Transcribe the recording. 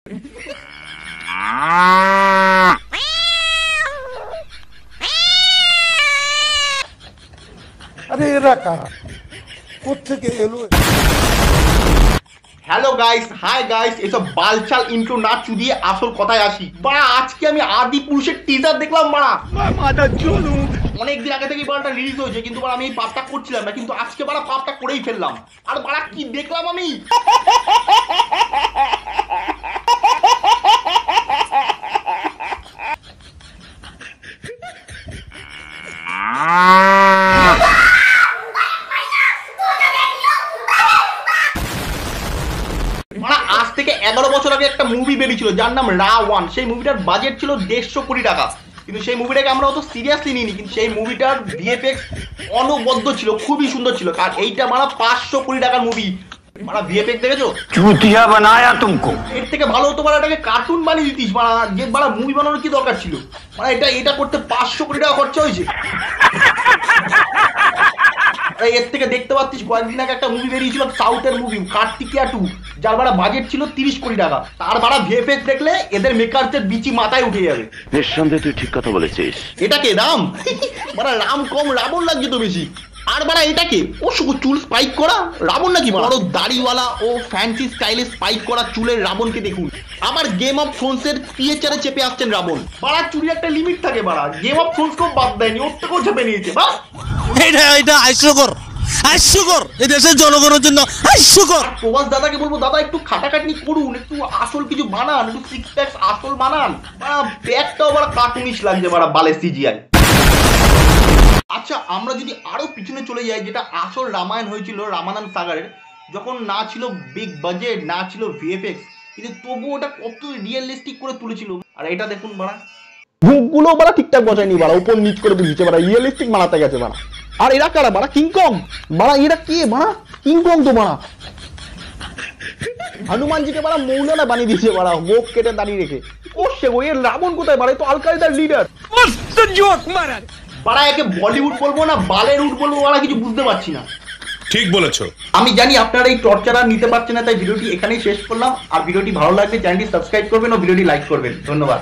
আরে এরা কারা, কোত্থেকে এলো? হ্যালো গাইস, হাই গাইস, এসব বালচাল ইন্ট্রো না চুদিয়ে আসল কথায় আসি। বাড়া আজকে আমি আদি পুরুষের টিজার দেখলাম। বাড়া অনেকদিন আগে থেকেই বাড়াটা রিলিজ হয়েছে, কিন্তু বাড়া আমি এই পাপটা করছিলাম না, কিন্তু আজকে বাড়া পাপটা করেই ফেললাম। আর বাড়া কি দেখলাম আমি, আজ থেকে 11 বছর আগে একটা মুভি বেরিয়েছিল যার নাম রা-1। সেই মুভিটার বাজেট ছিল 150 কোটি টাকা, কিন্তু সেই মুভিটাকে আমরা অত সিরিয়াসলি নিইনি। কিন্তু সেই মুভিটার ভিএফএক্স অনবদ্য ছিল, খুবই সুন্দর ছিল। আর এইটা মারা 500 কোটি টাকার মুভি। মারা ভিএফএক্স দেখেছো? চুতিয়া বানায়া তুমকো। এর থেকে ভালো হতো মারা এটাকে কার্টুন বানিয়ে দিতিস। মারা যে মারা মুভি বানানোর কি দরকার ছিল? মারা এটা করতে 500 কোটি টাকা খরচা হয়েছে। এর থেকে দেখতে পাচ্ছিস কয়েকদিন আগে একটা মুভি বেরিয়েছিল, সাউথের মুভি কার্তিকিয়া 2, যার ভাড়া বাজেট ছিল 30 কোটি টাকা। তার ভাড়া ভিএফএক্স দেখলে এদের মেকারদের বিচি মাথায় উঠে যাবে। নিঃসন্দেহে তুই ঠিক কথা বলেছিস। এটাকে রাম মানে রাম কম রাবণ লাগছে তো বেশি। আর বাড়া এটাকে ও শুধু চুল স্পাইক করা রাবণ নাকি? বড় দাড়িওয়ালা ও ফ্যান্সি স্টাইলে স্পাইক করা চুলের রাবণকে দেখুন। আবার গেম অফ থ্রোনসের পিএচআরে চেপে আসছেন রাবণ। বাড়া চুরির একটা লিমিট থাকে। বাড়া গেম অফ থ্রোনসকেও বাদ দেয়নি, ওর থেকেও চেপে নিয়েছে। বাস এটা হাস্যকর এই দেশের জনগণের জন্য হাস্যকর। প্রবাস দাদাকে বলবো, দাদা একটু খাটাখাটনি করুন, একটু আসল কিছু বানান, একটু সিক্স প্যাকস আসল বানান। ব্যাগটাও বড় কার্টুনিশ লাগছে বড় বালে সিজিআই। আচ্ছা আমরা যদি আরো পিছনে চলে যাই, যেটা আসল রামায়ণ হয়েছিল রামায়ণ সাগারের, যখন না ছিল বিগ বাজেট, না ছিল ভিএফএক্স, কিন্তু তবুও ওটা কত রিয়েলিস্টিক করে তুলেছিল। আর এটা দেখুন বাড়া মুখগুলো বাড়া ঠিকঠাক বসায়নি, বাড়া উপর নিচ করে বুঝছে, বাড়া রিয়েলিস্টিক বানাতে গেছে বাড়া। আর এরা কারা বাড়া? কিংকং বাড়া, এরা কে বাড়া? কিংকং তো বাড়া হনুমানজিকে বাড়া মৌলানা বানিয়ে দিয়েছে বাড়া, গোপ কেটে দাঁড়িয়ে রেখে। ও সে গো, এর রাবণ কোথায় বাড়া? তো আল কায়দার লিডার। বাড়া একে বলিউড বলবো না বালেরউড বলবো বাড়া, কিছু বুঝতে পারছি না। ঠিক বলেছো। আমি জানি আপনারা এই টর্চার আর নিতে পারছেন না, তাই ভিডিওটি এখানেই শেষ করলাম। আর ভিডিওটি ভালো লাগলে চ্যানেলটি সাবস্ক্রাইব করবেন ও ভিডিওটি লাইক করবেন। ধন্যবাদ।